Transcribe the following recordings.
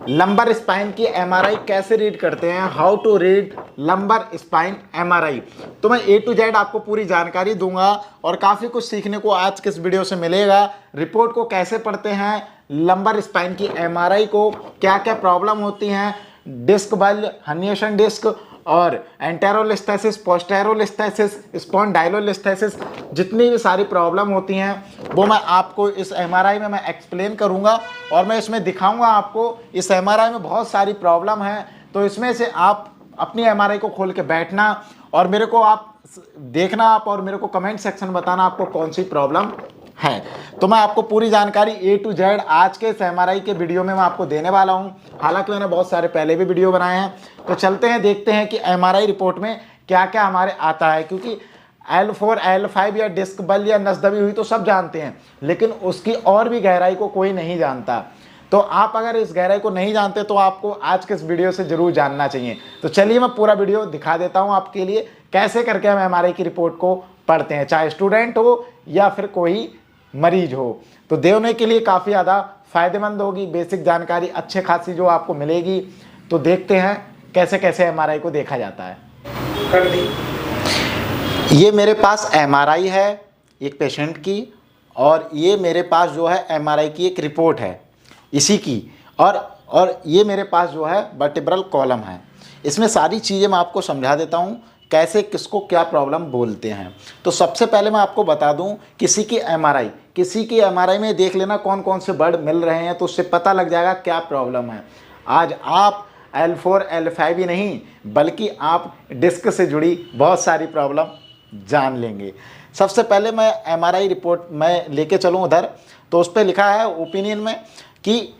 Lumbar spine की MRI कैसे read करते हैं, how to read lumbar spine MRI. तो मैं ए टू जेड आपको पूरी जानकारी दूंगा और काफ़ी कुछ सीखने को आज के इस वीडियो से मिलेगा। रिपोर्ट को कैसे पढ़ते हैं, लंबर स्पाइन की एमआरआई को क्या क्या प्रॉब्लम होती हैं, डिस्क बल, हर्निएशन डिस्क और एंटेरोलिस्थेसिस, पोस्टेरोलिस्थेसिस, स्पॉन्डाइलोलिस्थेसिस, जितनी भी सारी प्रॉब्लम होती हैं वो मैं आपको इस एमआरआई में मैं एक्सप्लेन करूंगा और मैं इसमें दिखाऊंगा आपको। इस एमआरआई में बहुत सारी प्रॉब्लम है, तो इसमें से आप अपनी एमआरआई को खोल के बैठना और मेरे को आप देखना आप और मेरे को कमेंट सेक्शन बताना आपको कौन सी प्रॉब्लम है। तो मैं आपको पूरी जानकारी ए टू जेड आज के इस एमआरआई के वीडियो में मैं आपको देने वाला हूं। हालांकि मैंने बहुत सारे पहले भी वीडियो बनाए हैं। तो चलते हैं, देखते हैं कि एमआरआई रिपोर्ट में क्या क्या हमारे आता है, क्योंकि L4 L5 या डिस्क बल या नस दबी हुई तो सब जानते हैं, लेकिन उसकी और भी गहराई को कोई नहीं जानता। तो आप अगर इस गहराई को नहीं जानते तो आपको आज के इस वीडियो से जरूर जानना चाहिए। तो चलिए मैं पूरा वीडियो दिखा देता हूं आपके लिए कैसे करके हम एमआरआई की रिपोर्ट को पढ़ते हैं, चाहे स्टूडेंट हो या फिर कोई मरीज हो। तो देने के लिए काफ़ी ज़्यादा फायदेमंद होगी, बेसिक जानकारी अच्छे खासी जो आपको मिलेगी। तो देखते हैं कैसे कैसे एमआरआई को देखा जाता है। कर दी। ये मेरे पास एमआरआई है एक पेशेंट की, और ये मेरे पास जो है एमआरआई की एक रिपोर्ट है इसी की, और ये मेरे पास जो है वर्टिब्रल कॉलम है। इसमें सारी चीज़ें मैं आपको समझा देता हूँ कैसे किसको क्या प्रॉब्लम बोलते हैं। तो सबसे पहले मैं आपको बता दूं, किसी की एमआरआई में देख लेना कौन कौन से वर्ड मिल रहे हैं, तो उससे पता लग जाएगा क्या प्रॉब्लम है। आज आप L4 L5 ही नहीं बल्कि आप डिस्क से जुड़ी बहुत सारी प्रॉब्लम जान लेंगे। सबसे पहले मैं एमआरआई रिपोर्ट मैं लेके चलूँ उधर, तो उस पर लिखा है ओपिनियन में कि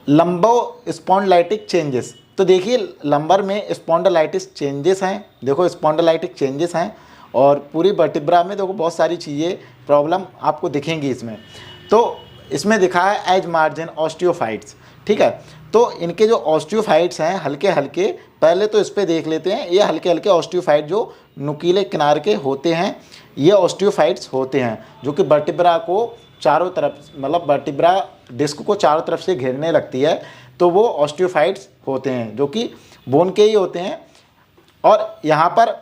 लंबो स्पॉन्डिलाइटिक चेंजेस। तो देखिए लंबर में स्पॉन्डिलाइटिस चेंजेस हैं, देखो स्पॉन्डिलाइटिक चेंजेस हैं, और पूरी वर्टिब्रा में देखो बहुत सारी चीज़ें प्रॉब्लम आपको दिखेंगी इसमें। तो इसमें दिखा है एज मार्जिन ऑस्टियोफाइट्स, ठीक है। तो इनके जो ऑस्टियोफाइट्स हैं हल्के हल्के, पहले तो इस पर देख लेते हैं। ये हल्के हल्के ऑस्टियोफाइट जो नुकीले किनार के होते हैं, ये ऑस्टियोफाइट्स होते हैं जो कि वर्टिब्रा को चारों तरफ, मतलब वर्टिब्रा डिस्क को चारों तरफ से घेरने लगती है। तो वो ऑस्टियोफाइट्स होते हैं जो कि बोन के ही होते हैं। और यहाँ पर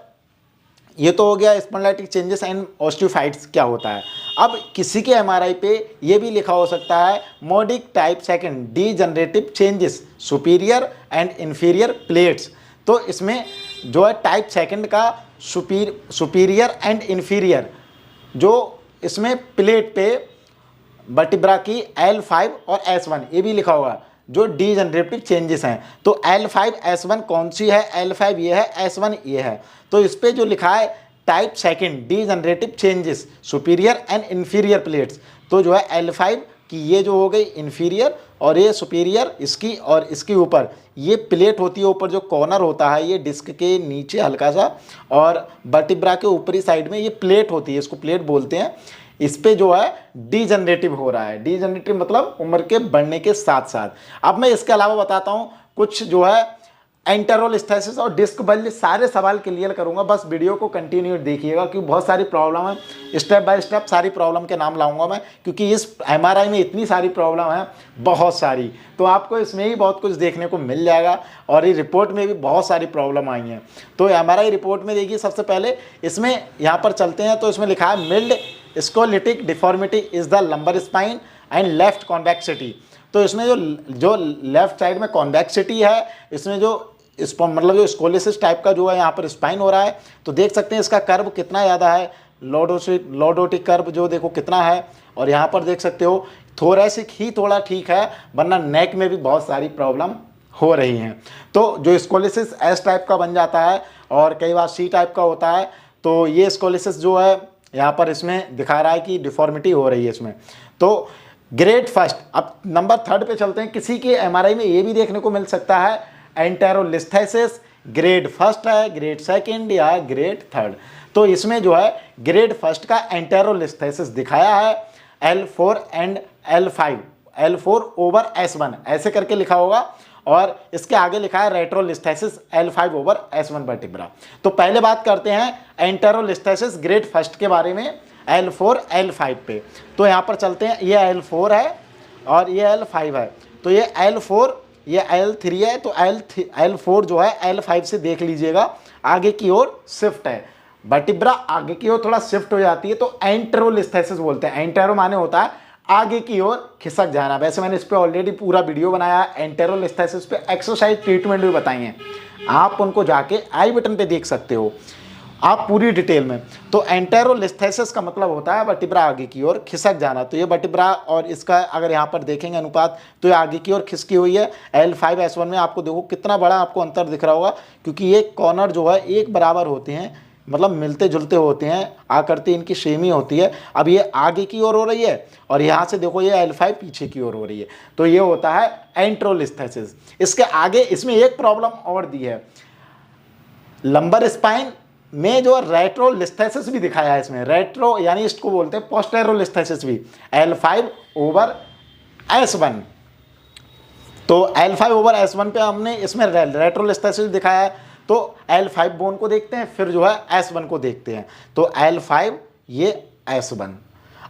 ये तो हो गया स्पॉन्डिलाइटिक चेंजेस एंड ऑस्टियोफाइट्स क्या होता है। अब किसी के एमआरआई पे ये भी लिखा हो सकता है Modic type second degenerative changes superior and inferior plates. तो इसमें जो है टाइप सेकंड का सुपीरियर एंड इंफीरियर जो इसमें प्लेट पे वर्टिब्रा की L5 और S1 ये भी लिखा होगा जो डीजनरेटिव चेंजेस हैं। तो L5 S1 कौन सी है, L5 ये है, S1 ये है। तो इस पे जो लिखा है type second degenerative changes superior and inferior plates, तो जो है L5 की ये जो हो गई इंफीरियर और ये सुपीरियर इसकी, और इसके ऊपर ये प्लेट होती है, ऊपर जो कॉर्नर होता है ये डिस्क के नीचे हल्का सा, और वर्टिब्रा के ऊपरी साइड में ये प्लेट होती है, इसको प्लेट बोलते हैं। इस पे जो है डीजनरेटिव हो रहा है। डीजनरेटिव मतलब उम्र के बढ़ने के साथ साथ। अब मैं इसके अलावा बताता हूँ कुछ जो है एंटेरोलिस्थेसिस और डिस्क बल, सारे सवाल क्लियर करूंगा, बस वीडियो को कंटिन्यू देखिएगा क्योंकि बहुत सारी प्रॉब्लम है। स्टेप बाय स्टेप सारी प्रॉब्लम के नाम लाऊंगा मैं, क्योंकि इस एमआरआई में इतनी सारी प्रॉब्लम है, बहुत सारी, तो आपको इसमें ही बहुत कुछ देखने को मिल जाएगा। और ये रिपोर्ट में भी बहुत सारी प्रॉब्लम आई हैं। तो एमआरआई रिपोर्ट में देखिए सबसे पहले इसमें यहाँ पर चलते हैं, तो इसमें लिखा है mild scoliotic deformity is the lumbar spine and left convexity. तो इसमें जो लेफ्ट साइड में कॉन्वेक्सिटी है, इसमें जो मतलब जो स्कोलिसिस टाइप का जो है यहाँ पर स्पाइन हो रहा है। तो देख सकते हैं इसका कर्व कितना ज़्यादा है, लॉर्डोटिक कर्व जो देखो कितना है। और यहाँ पर देख सकते हो थोरेसिक ही थोड़ा ठीक है, वरना नेक में भी बहुत सारी प्रॉब्लम हो रही हैं। तो जो स्कोलिसिस एस टाइप का बन जाता है और कई बार सी टाइप का होता है। तो ये स्कोलिसिस जो है यहाँ पर इसमें दिखा रहा है कि डिफॉर्मिटी हो रही है इसमें। तो ग्रेड फर्स्ट, अब नंबर 3 पे चलते हैं। किसी के एमआरआई में ये भी देखने को मिल सकता है एंटेरोलिस्थेसिस, ग्रेड फर्स्ट है, ग्रेड सेकंड या ग्रेड थर्ड। तो इसमें जो है ग्रेड फर्स्ट का एंटेरोलिस्थेसिस दिखाया है L4 and L5, L4 over S1 ऐसे करके लिखा होगा, और इसके आगे लिखा है रेट्रोलिस्थेसिस L5 ओवर S1 वर्टिब्रा। तो पहले बात करते हैं एंटेरोलिस्थेसिस ग्रेड फर्स्ट के बारे में, L4 L5 पे। तो यहाँ पर चलते हैं, ये L4 है और ये L5 है। तो ये L4 ये L3 है, तो L4 जो है L5 से देख लीजिएगा आगे की ओर शिफ्ट है। वर्टिब्रा आगे की ओर थोड़ा शिफ्ट हो जाती है तो एंटेरोलिस्थेसिस बोलते हैं। एंटेरो माने होता है आगे की ओर खिसक जाना। वैसे मैंने इस पे ऑलरेडी पूरा वीडियो बनाया है, एंटेरोलिस्थेसिस पे एक्सरसाइज ट्रीटमेंट भी बताई हैं, आप उनको जाके आई बटन पे देख सकते हो आप पूरी डिटेल में। तो एंटेरोलिस्थेसिस का मतलब होता है वर्टिब्रा आगे की ओर खिसक जाना। तो ये वर्टिब्रा और इसका अगर यहाँ पर देखेंगे अनुपात तो ये आगे की ओर खिसकी हुई है। L5S1 में आपको देखो कितना बड़ा आपको अंतर दिख रहा होगा, क्योंकि ये कॉर्नर जो है एक बराबर होते हैं, मतलब मिलते जुलते होते हैं, आकृति इनकी सेम ही होती है। अब ये आगे की ओर हो रही है और यहाँ से देखो ये L5 पीछे की ओर हो रही है, तो ये होता है एंटेरोलिस्थेसिस। इसके आगे इसमें एक प्रॉब्लम और दी है, लंबर स्पाइन में जो रेट्रोलिस्थेसिस भी दिखाया है इसमें। रेट्रो यानी इसको बोलते हैं पोस्टेरोलिस्थेसिस भी, L5/S1। तो L5/S1 पे हमने इसमें रेट्रोलिस्थेसिस दिखाया है। तो L5 बोन को देखते हैं, फिर जो है S1 को देखते हैं। तो L5 ये S1।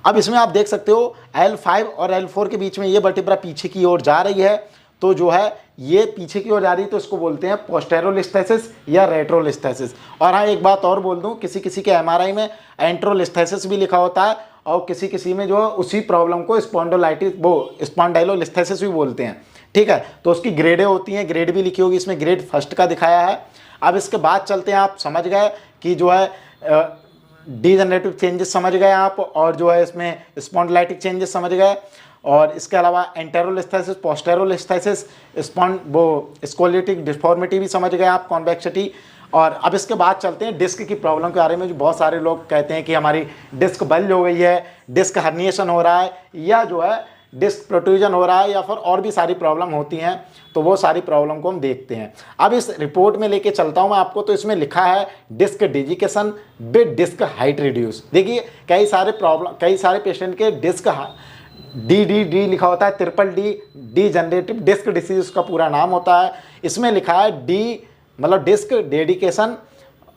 अब इसमें आप देख सकते हो L5 और L4 के बीच में ये वर्टिब्रा पीछे की ओर जा रही है, तो जो है ये पीछे की ओर जा रही है तो इसको बोलते हैं पोस्टेरोलिस्थेसिस या रेट्रोलिस्थेसिस। और हाँ एक बात और बोल दूं, किसी किसी के MRI में एंटेरोलिस्थेसिस भी लिखा होता है और किसी किसी में जो है उसी प्रॉब्लम को स्पॉन्डाइलोलिस्थेसिस भी बोलते हैं। ठीक है, तो उसकी ग्रेडें होती हैं, ग्रेड भी लिखी होगी इसमें, ग्रेड फर्स्ट का दिखाया है। अब इसके बाद चलते हैं, आप समझ गए कि जो है डीजनरेटिव चेंजेस समझ गए आप, और जो है इसमें स्पॉन्डिलाइटिक चेंजेस समझ गए, और इसके अलावा एंटेरोलिस्थेसिस, पोस्टेरोलिस्थेसिस, स्कोलिटिक डिफॉर्मिटी भी समझ गए आप, कॉन्वेक्सिटी। और अब इसके बाद चलते हैं डिस्क की प्रॉब्लम के बारे में। जो बहुत सारे लोग कहते हैं कि हमारी डिस्क बल्ज हो गई है, डिस्क हर्निएशन हो रहा है, या जो है डिस्क प्रोट्रूजन हो रहा है, या फिर और भी सारी प्रॉब्लम होती हैं। तो वो सारी प्रॉब्लम को हम देखते हैं। अब इस रिपोर्ट में लेके चलता हूं मैं आपको। तो इसमें लिखा है disc desiccation with disc height reduce. देखिए कई सारे पेशेंट के डिस्क डी लिखा होता है, डी जनरेटिव डिस्क डिसीज उसका पूरा नाम होता है। इसमें लिखा है डी मतलब disc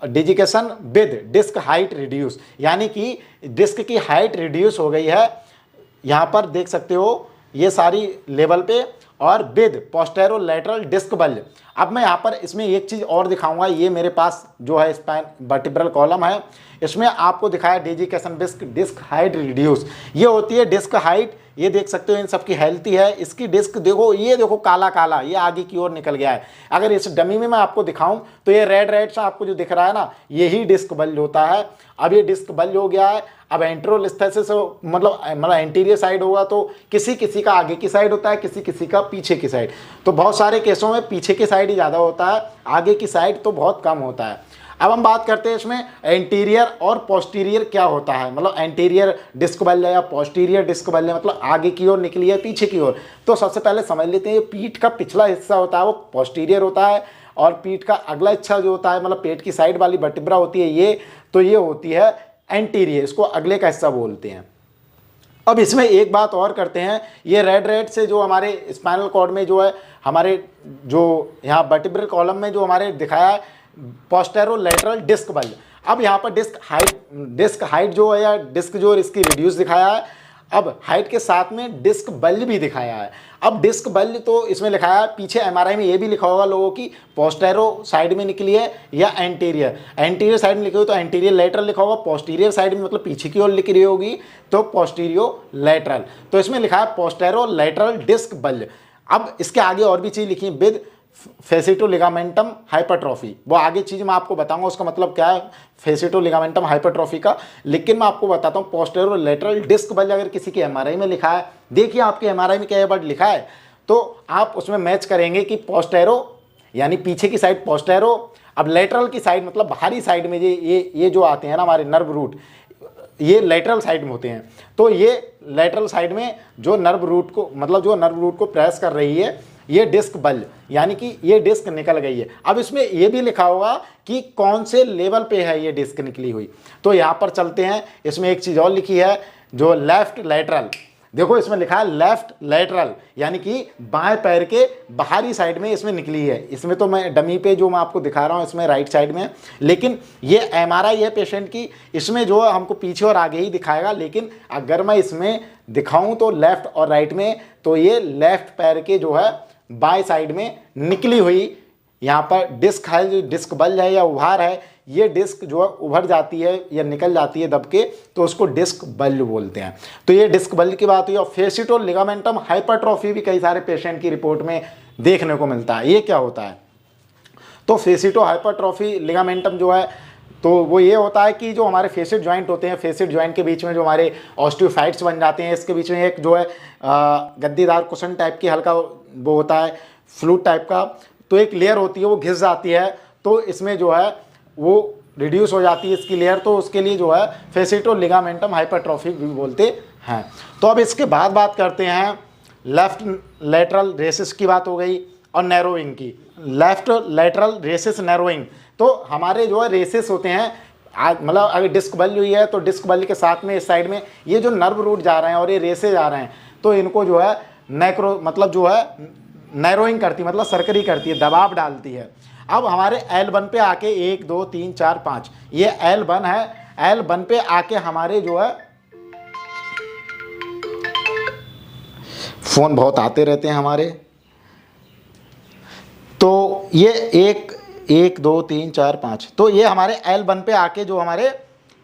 desiccation with disc height reduce, यानी कि डिस्क की हाइट रिड्यूस हो गई है, यहाँ पर देख सकते हो ये सारी लेवल पे, और विद पोस्टेरोलैटरल डिस्क बल्ज। अब मैं यहाँ पर इसमें एक चीज़ और दिखाऊंगा। ये मेरे पास जो है स्पाइन वर्टिब्रल कॉलम है, इसमें आपको दिखाया डिजिकेशन डिस्क हाइट रिड्यूस। ये होती है डिस्क हाइट, ये देख सकते हो इन सबकी हेल्थी है। इसकी डिस्क देखो, ये देखो काला काला, ये आगे की ओर निकल गया है। अगर इस डमी में मैं आपको दिखाऊं तो ये रेड सा आपको जो दिख रहा है ना, यही डिस्क बल्ज होता है। अब ये डिस्क बल्ज हो गया है। अब एंटेरोलिस्थेसिस मतलब एंटीरियर साइड होगा तो किसी किसी का आगे की साइड होता है, किसी किसी का पीछे की साइड। तो बहुत सारे केसों में पीछे की साइड ही ज़्यादा होता है, आगे की साइड तो बहुत कम होता है। अब हम बात करते हैं इसमें एंटीरियर और पोस्टीरियर क्या होता है, मतलब एंटीरियर डिस्क बल्ज है या पोस्टीरियर डिस्क बल्ज है, मतलब आगे की ओर निकली है पीछे की ओर। तो सबसे पहले समझ लेते हैं, पीठ का पिछला हिस्सा होता है वो पोस्टीरियर होता है, और पीठ का अगला हिस्सा जो होता है मतलब पेट की साइड वाली वर्टिब्रा होती है ये, तो ये होती है एंटीरियर, इसको अगले का हिस्सा बोलते हैं। अब इसमें एक बात और करते हैं, ये रेड से जो हमारे स्पाइनल कॉर्ड में जो है हमारे जो यहाँ वर्टिब्रल कॉलम में जो हमारे दिखाया है पोस्टेरोलैटरल डिस्क बल्ज। अब यहाँ पर डिस्क हाइट जो है या डिस्क जो इसकी रिड्यूस दिखाया है, अब हाइट के साथ में डिस्क बल्ज भी दिखाया है। अब डिस्क बल्ज तो इसमें लिखा है, पीछे MRI में ये भी लिखा होगा लोगों की पोस्टेरो साइड में निकली है या एंटीरियर साइड में लिखी हो तो एंटीरियर लेटरल लिखा होगा, पोस्टीरियर साइड में मतलब पीछे की ओर लिख रही होगी तो पोस्टीरियो लेटरल। तो इसमें लिखा है पोस्टेरो लेटरल डिस्क बल्ज। अब इसके आगे और भी चीज़ लिखी है, विद फेसिटो लिगामेंटम हाइपरट्रॉफी। वो आगे चीज़ मैं आपको बताऊंगा उसका मतलब क्या है फेसिटो लिगामेंटम हाइपरट्रॉफी का, लेकिन मैं आपको बताता हूँ पोस्टेरो लेटरल डिस्क बल्ज अगर किसी के MRI में लिखा है, देखिए आपके MRI में क्या वर्ड लिखा है, तो आप उसमें मैच करेंगे कि पोस्टेरो यानी पीछे की साइड पोस्टेरो, अब लेटरल की साइड मतलब बाहरी साइड में ये जो आते हैं ना हमारे नर्व रूट, ये लेटरल साइड में होते हैं। तो ये लेटरल साइड में जो नर्व रूट को प्रेस कर रही है ये डिस्क बल्ज, यानी कि ये डिस्क निकल गई है। अब इसमें ये भी लिखा होगा कि कौन से लेवल पे है ये डिस्क निकली हुई। तो यहाँ पर चलते हैं, इसमें एक चीज़ और लिखी है जो लेफ्ट लेटरल, देखो इसमें लिखा है लेफ्ट लेटरल, यानी कि बाएं पैर के बाहरी साइड में इसमें निकली है। इसमें तो मैं डमी पे जो मैं आपको दिखा रहा हूँ इसमें राइट साइड में, लेकिन ये MRI है पेशेंट की, इसमें जो है हमको पीछे और आगे ही दिखाएगा। लेकिन अगर मैं इसमें दिखाऊं तो लेफ्ट और राइट में, तो ये लेफ्ट पैर के जो है बाएं साइड में निकली हुई यहाँ पर डिस्क है, जो डिस्क बल्ज है या उभार है, ये डिस्क जो है उभर जाती है या निकल जाती है दब के, तो उसको डिस्क बल्ज बोलते हैं। तो ये डिस्क बल्ज की बात हुई। और फेसिटो लिगामेंटम हाइपरट्रॉफी भी कई सारे पेशेंट की रिपोर्ट में देखने को मिलता है। ये क्या होता है? तो फेसिटो हाइपरट्रॉफी लिगामेंटम जो है, तो वो ये होता है कि जो हमारे फेसिट जॉइंट होते हैं, फेसिट जॉइंट के बीच में जो हमारे ऑस्टियोफाइट्स बन जाते हैं, इसके बीच में एक जो है गद्दीदार कुशन टाइप की हल्का वो होता है, फ्लूइड टाइप का, तो एक लेयर होती है वो घिस जाती है, तो इसमें जो है वो रिड्यूस हो जाती है इसकी लेयर, तो उसके लिए जो है फेसिटो लिगामेंटम हाइपरट्रॉफी भी बोलते हैं। तो अब इसके बाद बात करते हैं लेफ्ट लेटरल रेसिस की बात हो गई और नैरोइंग की। लेफ्ट लेटरल रेसिस नैरोइंग, तो हमारे जो है रेसिस होते हैं, मतलब अगर डिस्क बल्ज हुई है तो डिस्क बल्ज के साथ में इस साइड में ये जो नर्व रूट जा रहे हैं और ये रेसे जा रहे हैं, तो इनको जो है नैक्रो मतलब जो है नैरोइंग करती है, मतलब सरकरी करती है, दबाव डालती है। अब हमारे L1 पे आके 1 2 3 4 5, ये L1 है, L1 पे आके हमारे जो है फोन बहुत आते रहते हैं हमारे, तो ये 1 2 3 4 5, तो ये हमारे L1 पे आके जो हमारे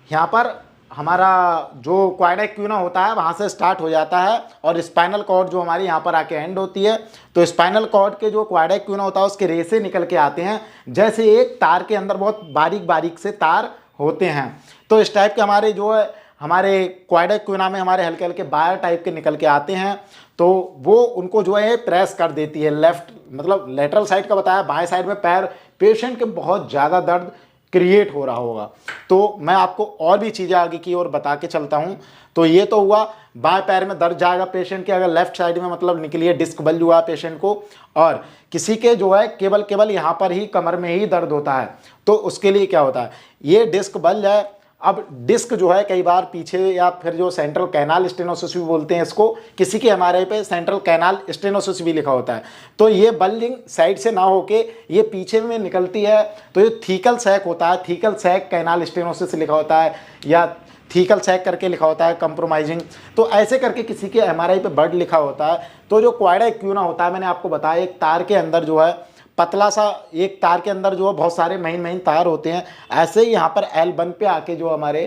यहाँ पर हमारा जो क्वाड्रा इक्विना होता है वहाँ से स्टार्ट हो जाता है, और स्पाइनल कॉर्ड जो हमारी यहाँ पर आके एंड होती है। तो स्पाइनल कॉर्ड के जो क्वाड्रा इक्विना होता है उसके रेसे निकल के आते हैं, जैसे एक तार के अंदर बहुत बारीक बारीक से तार होते हैं। तो इस टाइप के हमारे जो है हमारे क्वाड्रा इक्विना में हमारे हल्के हल्के वायर टाइप के निकल के आते हैं, तो वो उनको जो है प्रेस कर देती है। लेफ्ट मतलब लेटरल साइड का बताया, बाएं साइड में पैर पेशेंट के बहुत ज़्यादा दर्द क्रिएट हो रहा होगा। तो मैं आपको और भी चीज़ें आगे की ओर बता के चलता हूँ। तो ये तो हुआ बाएं पैर में दर्द जाएगा पेशेंट के, अगर लेफ्ट साइड में मतलब निकली है डिस्क बल्ज हुआ पेशेंट को, और किसी के जो है केवल यहाँ पर ही कमर में ही दर्द होता है, तो उसके लिए क्या होता है, ये डिस्क बल्ज है। अब डिस्क जो है कई बार पीछे, या फिर जो सेंट्रल कैनाल स्टेनोसिस भी बोलते हैं इसको, किसी के एमआरआई पे सेंट्रल कैनाल स्टेनोसिस भी लिखा होता है, तो ये बल्जिंग साइड से ना होके ये पीछे में निकलती है, तो ये थीकल सैक होता है, थीकल सैक कैनाल स्टेनोसिस लिखा होता है, या थीकल सैक करके लिखा होता है कंप्रोमाइजिंग। तो ऐसे करके किसी के एमआरआई पे बर्ड लिखा होता है। तो जो क्वाड्रा इक्विना होता है, मैंने आपको बताया एक तार के अंदर जो है पतला सा, एक तार के अंदर जो है बहुत सारे महीन महीन तार होते हैं, ऐसे ही यहाँ पर L1 पे आके जो हमारे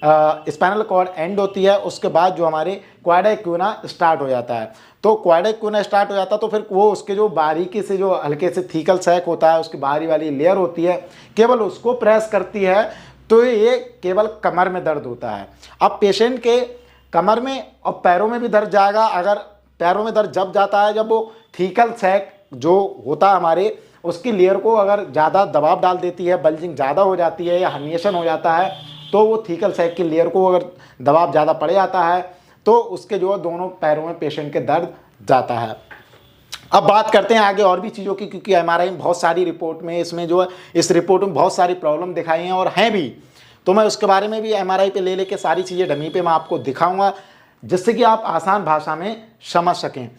स्पाइनल कॉर्ड एंड होती है, उसके बाद जो हमारे क्वाड्रा इक्विना स्टार्ट हो जाता है। तो क्वाड्रा इक्विना स्टार्ट हो जाता है तो फिर वो उसके जो बारीकी से जो हल्के से थीकल सैक होता है, उसकी बाहरी वाली लेयर होती है, केवल उसको प्रेस करती है, तो ये केवल कमर में दर्द होता है। अब पेशेंट के कमर में और पैरों में भी दर्द जाएगा। अगर पैरों में दर्द जब जाता है जब वो थीकल सैक जो होता है हमारे, उसकी लेयर को अगर ज़्यादा दबाव डाल देती है, बल्जिंग ज़्यादा हो जाती है या हर्निएशन हो जाता है, तो वो थीकल सैक की लेयर को अगर दबाव ज़्यादा पड़ जाता है, तो उसके जो है दोनों पैरों में पेशेंट के दर्द जाता है। अब बात करते हैं आगे और भी चीज़ों की, क्योंकि एमआरआई में बहुत सारी रिपोर्ट में, इसमें जो है इस रिपोर्ट में बहुत सारी प्रॉब्लम दिखाई हैं और हैं भी, तो मैं उसके बारे में भी एमआरआई पे ले लेके सारी चीज़ें डमी पे मैं आपको दिखाऊंगा, जिससे कि आप आसान भाषा में समझ सकें।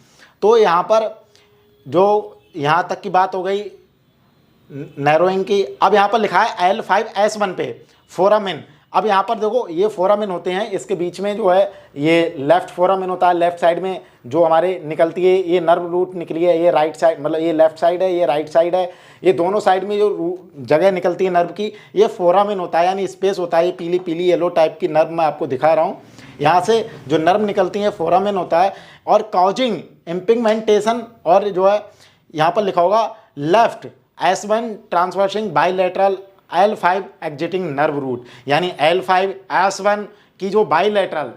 तो यहाँ पर जो यहाँ तक की बात हो गई नैरोइंग की। अब यहाँ पर लिखा है L5S1 पे फोरामिन। अब यहाँ पर देखो ये फोरामिन होते हैं, इसके बीच में जो है ये लेफ्ट फोरामिन होता है, लेफ्ट साइड में जो हमारे निकलती है ये नर्व रूट निकली है, ये राइट साइड मतलब ये लेफ्ट साइड है, ये राइट साइड है, ये दोनों साइड में जो जगह निकलती है नर्व की, ये फोरामिन होता है, यानी स्पेस होता है। ये पीली पीली येलो टाइप की नर्व मैं आपको दिखा रहा हूँ, यहाँ से जो नर्व निकलती है फोरामिन होता है। और काउजिंग इम्पिगमेंटेशन, और जो है यहाँ पर लिखा होगा left S1 traversing bilateral L5 exiting nerve root, यानी L5S1 की जो बाइलेटरल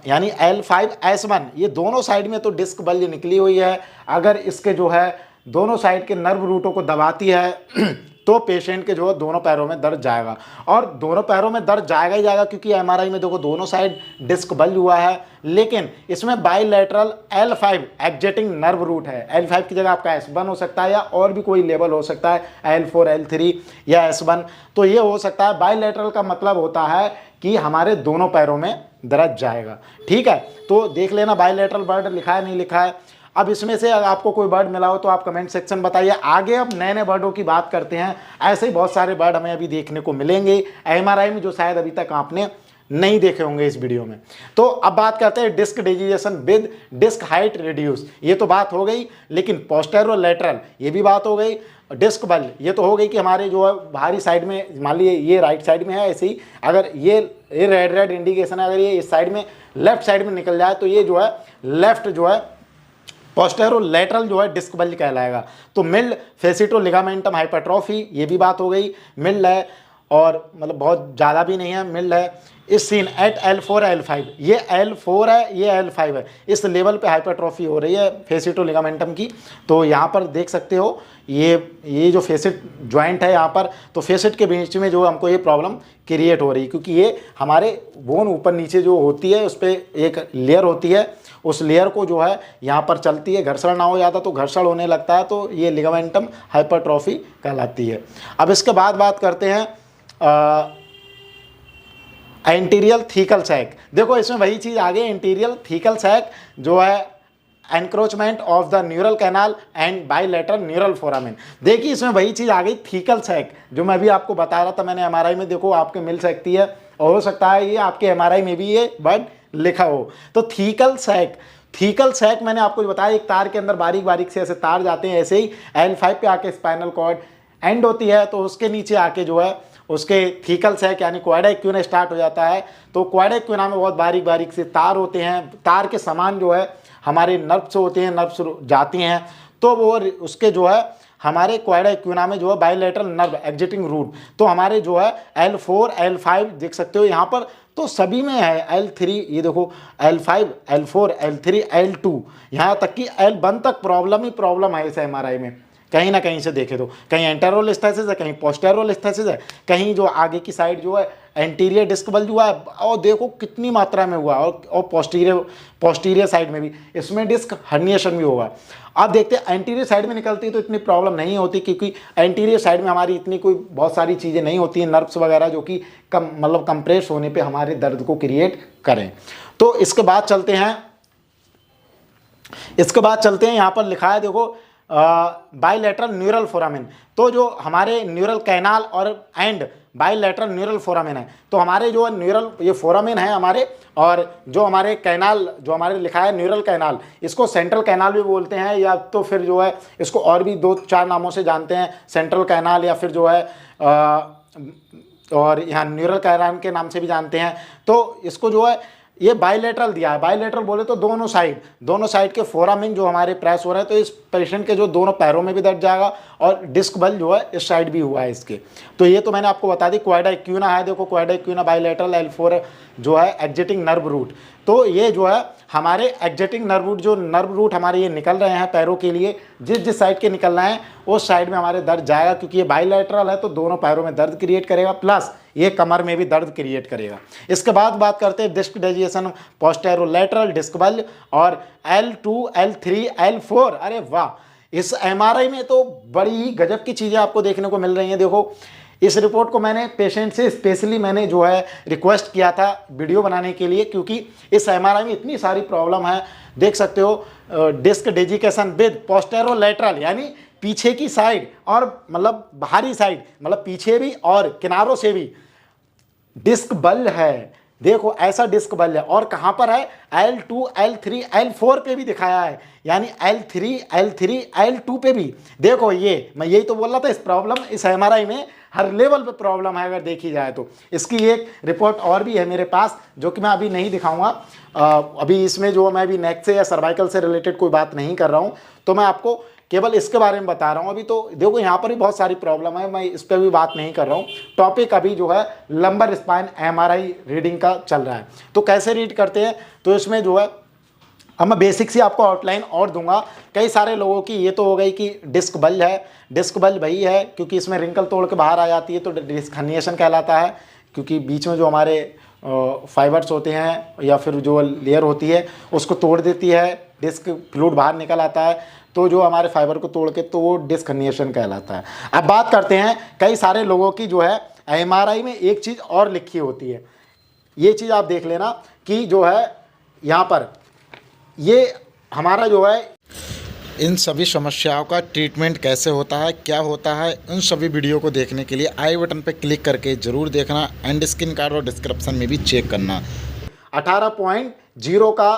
यानी L5S1 ये दोनों साइड में तो डिस्क बल्ज निकली हुई है, अगर इसके जो है दोनों साइड के नर्व रूटों को दबाती है तो पेशेंट के जो है दोनों पैरों में दर्द जाएगा। और दोनों पैरों में दर्द जाएगा ही जाएगा, क्योंकि एमआरआई में देखो दोनों साइड डिस्क बल्ज हुआ है, लेकिन इसमें bilateral L5 exiting nerve root है। L5 की जगह आपका S1 हो सकता है, या और भी कोई लेवल हो सकता है, L4 L3 या S1, तो ये हो सकता है। बाइलेटरल का मतलब होता है कि हमारे दोनों पैरों में दर्द जाएगा। ठीक है, तो देख लेना बाइलेटरल वर्ड लिखा है नहीं लिखा है। अब इसमें से अगर आपको कोई वर्ड मिला हो तो आप कमेंट सेक्शन बताइए। आगे अब नए नए वर्डों की बात करते हैं, ऐसे ही बहुत सारे वर्ड हमें अभी देखने को मिलेंगे एमआरआई में जो शायद अभी तक आपने नहीं देखे होंगे इस वीडियो में। तो अब बात करते हैं disc desiccation with disc height reduce, ये तो बात हो गई। लेकिन पोस्टेरो लेटरल ये भी बात हो गई। डिस्क बल ये तो हो गई कि हमारे जो है बाहरी साइड में, मान लीजिए ये राइट साइड में है, ऐसे ही अगर ये रेड रेड इंडिकेशन है, अगर ये इस साइड में लेफ्ट साइड में निकल जाए तो ये जो है लेफ्ट जो है पोस्टेरो लेटरल जो है डिस्क बल्ज कहलाएगा। तो मिल्ड फेसिटो लिगामेंटम हाइपरट्रॉफी ये भी बात हो गई, मिल्ड है और मतलब बहुत ज़्यादा भी नहीं है, मिल्ड है। इस सीन एट L4 L5, ये L4 है ये L5 है, इस लेवल पे हाइपरट्रॉफी हो रही है फेसिटो लिगामेंटम की। तो यहाँ पर देख सकते हो ये जो फेसिट ज्वाइंट है यहाँ पर, तो फेसिट के बीच में जो हमको ये प्रॉब्लम क्रिएट हो रही है, क्योंकि ये हमारे बोन ऊपर नीचे जो होती है उस पर एक लेयर होती है, उस लेयर को जो है यहाँ पर चलती है, घर्षण ना हो जाता तो घर्षण होने लगता है, तो ये लिगामेंटम हाइपरट्रॉफी कहलाती है। अब इसके बाद बात करते हैं एंटीरियल थीकल सैक। देखो इसमें वही चीज़ आ गई, एंटीरियल थीकल सैक जो है encroachment of the neural canal and bilateral neural foramen. देखिए इसमें वही चीज़ आ गई, थीकल सैक, जो मैं भी आपको बता रहा था। मैंने MRI में देखो आपके मिल सकती है, और हो सकता है ये आपके MRI में भी ये वर्ड लिखा हो। तो थीकल सैक, थीकल सैक मैंने आपको बताया, एक तार के अंदर बारीक बारीक से ऐसे तार जाते हैं, ऐसे ही L5 पे आके स्पाइनल कॉर्ड एंड होती है, तो उसके नीचे आके जो है उसके थीकल सैक यानी क्वाडा इक्विना स्टार्ट हो जाता है। तो क्वाडा इक्विना में बहुत बारीक बारीक से तार होते हैं, तार के समान जो है हमारे नर्व्स होते हैं, नर्व्स जाती हैं, तो वो उसके जो है हमारे क्वाडा इक्विना में जो है बाइलेटरल नर्व एग्जिटिंग रूट, तो हमारे जो है L4 L5 देख सकते हो यहाँ पर, तो सभी में है L3, ये देखो L5 L4 L3 L2, यहाँ तक कि L1 तक प्रॉब्लम ही प्रॉब्लम है इस MRI में। कहीं ना कहीं से देखे तो कहीं एंटेरोल स्थिसिस है, कहीं पोस्टेरोल स्थिसिस है, कहीं जो आगे की साइड जो है एंटीरियर डिस्क बल्ज हुआ है, और देखो कितनी मात्रा में हुआ, और पोस्टीरियर साइड में भी इसमें डिस्क हर्निएशन भी होगा। अब देखते हैं एंटीरियर साइड में निकलती है तो इतनी प्रॉब्लम नहीं होती, क्योंकि एंटीरियर साइड में हमारी इतनी कोई बहुत सारी चीज़ें नहीं होती हैं, नर्व्स वगैरह जो कि कम मतलब कंप्रेस होने पे हमारे दर्द को क्रिएट करें। तो इसके बाद चलते हैं यहाँ पर लिखा है देखो बाइलेटरल न्यूरल फोरामेन। तो जो हमारे न्यूरल कैनाल और एंड बाइलेटरल न्यूरल फोरामेन है, तो हमारे जो न्यूरल ये फोरामेन है हमारे, और जो हमारे कैनाल जो हमारे लिखा है न्यूरल कैनाल, इसको सेंट्रल कैनाल भी बोलते हैं, या तो फिर जो है इसको और भी 2-4 नामों से जानते हैं, सेंट्रल कैनाल या फिर जो है और यहाँ न्यूरल कैनाल के नाम से भी जानते हैं। तो इसको जो है ये बाइलेटरल दिया है, बाइलेटरल बोले तो दोनों साइड के फोरामेन जो हमारे प्रेस हो रहे हैं, तो इस पेशेंट के जो दोनों पैरों में भी दर्द जाएगा, और डिस्क बल जो है इस साइड भी हुआ है इसके। तो ये तो मैंने आपको बता दी, क्वाडा इक्विना है, देखो क्वाडा इक्विना बाइलेटरल L4 जो है एग्जिटिंग नर्व रूट। तो ये जो है हमारे एग्जिटिंग नर्व रूट, जो नर्व रूट हमारे ये निकल रहे हैं पैरों के लिए, जिस साइड के निकल रहे हैं उस साइड में हमारे दर्द जाएगा, क्योंकि ये बाइलेटरल है तो दोनों पैरों में दर्द क्रिएट करेगा, प्लस ये कमर में भी दर्द क्रिएट करेगा। इसके बाद बात करते हैं डिस्क डिजीजेशन पोस्टेरोलेटरल डिस्क बल्ज और L2 L3 L4। अरे वाह, इस MRI में तो बड़ी ही गजब की चीज़ें आपको देखने को मिल रही हैं। देखो इस रिपोर्ट को मैंने पेशेंट से स्पेशली मैंने जो है रिक्वेस्ट किया था वीडियो बनाने के लिए, क्योंकि इस MRI में इतनी सारी प्रॉब्लम है। देख सकते हो डिस्क डिजीकेशन विद पोस्टेरोलेटरल यानी पीछे की साइड और मतलब बाहरी साइड, मतलब पीछे भी और किनारों से भी डिस्क बल है। देखो ऐसा डिस्क बल है, और कहाँ पर है L2 L3 L4 पे भी दिखाया है, यानी L3 L2 पे भी। देखो ये मैं यही तो बोल रहा था, इस प्रॉब्लम इस MRI में हर लेवल पे प्रॉब्लम है अगर देखी जाए तो। इसकी एक रिपोर्ट और भी है मेरे पास, जो कि मैं अभी नहीं दिखाऊंगा। अभी इसमें जो मैं अभी नेक से या सर्वाइकल से रिलेटेड कोई बात नहीं कर रहा हूँ, तो मैं आपको केवल इसके बारे में बता रहा हूँ। अभी तो देखो यहाँ पर भी बहुत सारी प्रॉब्लम है, मैं इस पर भी बात नहीं कर रहा हूँ। टॉपिक अभी जो है लंबर स्पाइन MRI रीडिंग का चल रहा है। तो कैसे रीड करते हैं, तो इसमें जो है अब मैं बेसिक सी आपको आउटलाइन और दूंगा। कई सारे लोगों की ये तो हो गई कि डिस्क बल है, डिस्क बल वही है क्योंकि इसमें रिंकल तोड़ के बाहर आ जाती है, तो डिस्क हर्निएशन कहलाता है, क्योंकि बीच में जो हमारे फाइबर्स होते हैं या फिर जो लेयर होती है उसको तोड़ देती है, डिस्क फ्लूइड बाहर निकल आता है, तो जो हमारे फाइबर को तोड़ के, तो वो डिस्क हर्निएशन कहलाता है। अब बात करते हैं, कई सारे लोगों की जो है MRI में एक चीज़ और लिखी होती है, ये चीज़ आप देख लेना कि जो है यहाँ पर ये हमारा जो है इन सभी समस्याओं का ट्रीटमेंट कैसे होता है, क्या होता है, उन सभी वीडियो को देखने के लिए आई बटन पर क्लिक करके ज़रूर देखना, एंड स्क्रीन कार्ड और डिस्क्रिप्शन में भी चेक करना। 18.0 का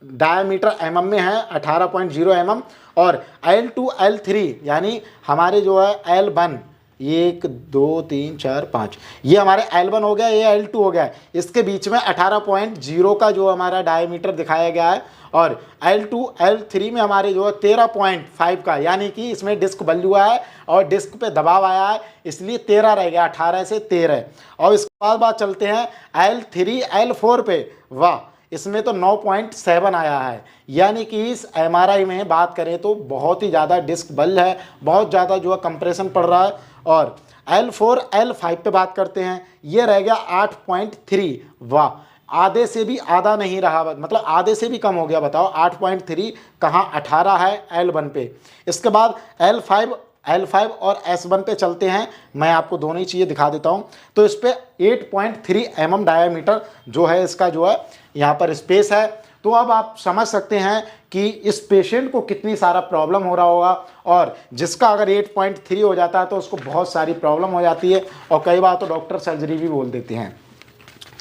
डायमीटर mm में है, 18.0 mm, और L2 L3 यानी हमारे जो है L1, 1 2 3 4 5, ये हमारे L1 हो गया, ये L2 हो गया। इसके बीच में 18.0 का जो हमारा डायमीटर दिखाया गया है, और L2 L3 में हमारे जो है 13.5 का, यानी कि इसमें डिस्क बल हुआ है और डिस्क पे दबाव आया है, इसलिए 13 रह गया, 18 से 13। और इसके बाद बात चलते हैं L3 L4 पे। वाह, इसमें तो 9.7 आया है, यानी कि इस MRI में बात करें तो बहुत ही ज़्यादा डिस्क बल है, बहुत ज़्यादा जो है कंप्रेशन पड़ रहा है। और L4 L5 पे बात करते हैं, ये रह गया 8.3। वाह, आधे से भी आधा नहीं रहा, मतलब आधे से भी कम हो गया। बताओ 8.3 कहाँ 18 है L1 पे। इसके बाद L5 और S1 पे चलते हैं, मैं आपको दोनों ही चीज़ें दिखा देता हूँ। तो इस पर 8.3 mm डायमीटर जो है इसका जो है यहाँ पर स्पेस है। तो अब आप समझ सकते हैं कि इस पेशेंट को कितनी सारा प्रॉब्लम हो रहा होगा, और जिसका अगर 8.3 हो जाता है तो उसको बहुत सारी प्रॉब्लम हो जाती है, और कई बार तो डॉक्टर सर्जरी भी बोल देते हैं।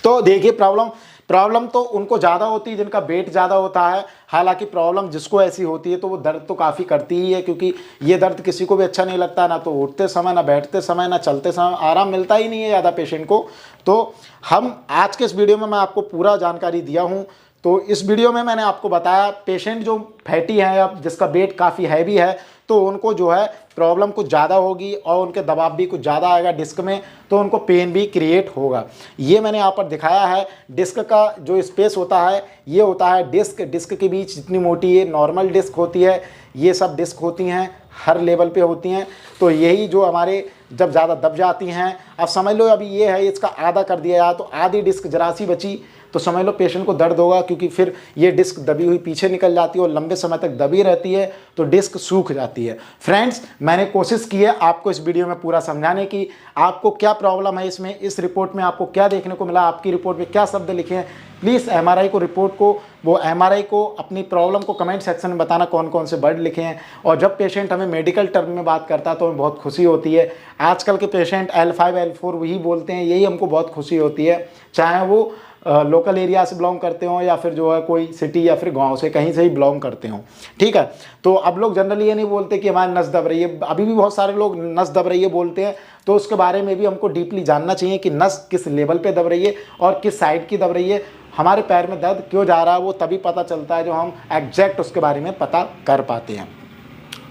तो देखिए, प्रॉब्लम तो उनको ज़्यादा होती है जिनका वेट ज़्यादा होता है। हालांकि प्रॉब्लम जिसको ऐसी होती है तो वो दर्द तो काफ़ी करती ही है, क्योंकि ये दर्द किसी को भी अच्छा नहीं लगता, ना तो उठते समय, ना बैठते समय, ना चलते समय आराम मिलता ही नहीं है ज़्यादा पेशेंट को। तो हम आज के इस वीडियो में मैं आपको पूरा जानकारी दिया हूँ। तो इस वीडियो में मैंने आपको बताया पेशेंट जो फैटी है या जिसका वेट काफ़ी हैवी है, तो उनको जो है प्रॉब्लम कुछ ज़्यादा होगी और उनके दबाव भी कुछ ज़्यादा आएगा डिस्क में, तो उनको पेन भी क्रिएट होगा। ये मैंने यहाँ पर दिखाया है। डिस्क का जो स्पेस होता है, ये होता है डिस्क के बीच जितनी मोटी ये नॉर्मल डिस्क होती है, ये सब डिस्क होती हैं, हर लेवल पे होती हैं। तो यही जो हमारे जब ज़्यादा दब जाती हैं, अब समझ लो अभी ये है, इसका आधा कर दिया जाए तो आधी डिस्क जरा सी बची, तो समझ लो पेशेंट को दर्द होगा, क्योंकि फिर ये डिस्क दबी हुई पीछे निकल जाती है और लंबे समय तक दबी रहती है, तो डिस्क सूख जाती है। फ्रेंड्स, मैंने कोशिश की है आपको इस वीडियो में पूरा समझाने की, आपको क्या प्रॉब्लम है इसमें, इस रिपोर्ट में आपको क्या देखने को मिला, आपकी रिपोर्ट में क्या शब्द लिखे हैं। प्लीज़ MRI को अपनी प्रॉब्लम को कमेंट सेक्शन में बताना कौन कौन से वर्ड लिखे हैं। और जब पेशेंट हमें मेडिकल टर्म में बात करता है तो हमें बहुत खुशी होती है। आजकल के पेशेंट L5 L4 वही बोलते हैं, यही हमको बहुत खुशी होती है, चाहे वो लोकल एरिया से बिलोंग करते हो या फिर जो है कोई सिटी या फिर गांव से, कहीं से ही बिलोंग करते हो। ठीक है, तो अब लोग जनरली ये नहीं बोलते कि हमारी नस दब रही है, अभी भी बहुत सारे लोग नस दब रही है बोलते हैं। तो उसके बारे में भी हमको डीपली जानना चाहिए कि नस किस लेवल पे दब रही है और किस साइड की दब रही है, हमारे पैर में दर्द क्यों जा रहा है, वो तभी पता चलता है जो हम एग्जैक्ट उसके बारे में पता कर पाते हैं।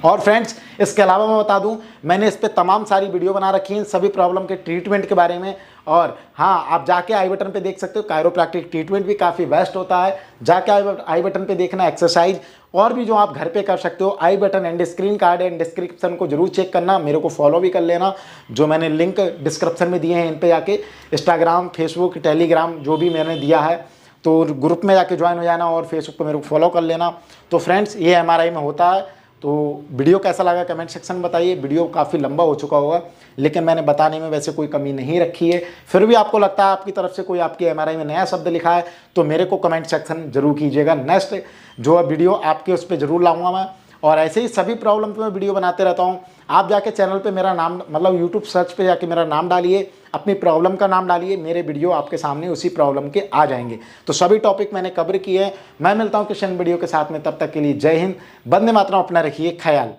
और फ्रेंड्स, इसके अलावा मैं बता दूं, मैंने इस पे तमाम सारी वीडियो बना रखी हैं सभी प्रॉब्लम के ट्रीटमेंट के बारे में। और हाँ, आप जाके आई बटन पे देख सकते हो, कायरोप्रैक्टिक ट्रीटमेंट भी काफ़ी बेस्ट होता है। जाके आई बटन पे देखना, एक्सरसाइज और भी जो आप घर पे कर सकते हो। I button and screen card and description को जरूर चेक करना, मेरे को फॉलो भी कर लेना, जो मैंने लिंक डिस्क्रिप्शन में दिए हैं इन पर जाके इंस्टाग्राम, फेसबुक, टेलीग्राम जो भी मैंने दिया है, तो ग्रुप में जाके ज्वाइन हो जाना और फेसबुक पर मेरे को फॉलो कर लेना। तो फ्रेंड्स, ये MRI में होता है। तो वीडियो कैसा लगा कमेंट सेक्शन में बताइए। वीडियो काफ़ी लंबा हो चुका होगा, लेकिन मैंने बताने में वैसे कोई कमी नहीं रखी है। फिर भी आपको लगता है आपकी तरफ से कोई आपकी MRI में नया शब्द लिखा है तो मेरे को कमेंट सेक्शन जरूर कीजिएगा। नेक्स्ट जो है वीडियो आपके उस पर जरूर लाऊंगा मैं, और ऐसे ही सभी प्रॉब्लम पे मैं वीडियो बनाते रहता हूँ। आप जाके चैनल पे मेरा नाम, मतलब यूट्यूब सर्च पे जाके मेरा नाम डालिए, अपनी प्रॉब्लम का नाम डालिए, मेरे वीडियो आपके सामने उसी प्रॉब्लम के आ जाएंगे। तो सभी टॉपिक मैंने कवर किए हैं। मैं मिलता हूँ क्वेश्चन वीडियो के साथ में, तब तक के लिए जय हिंद, वंदे मातरम, अपना रखिए ख्याल।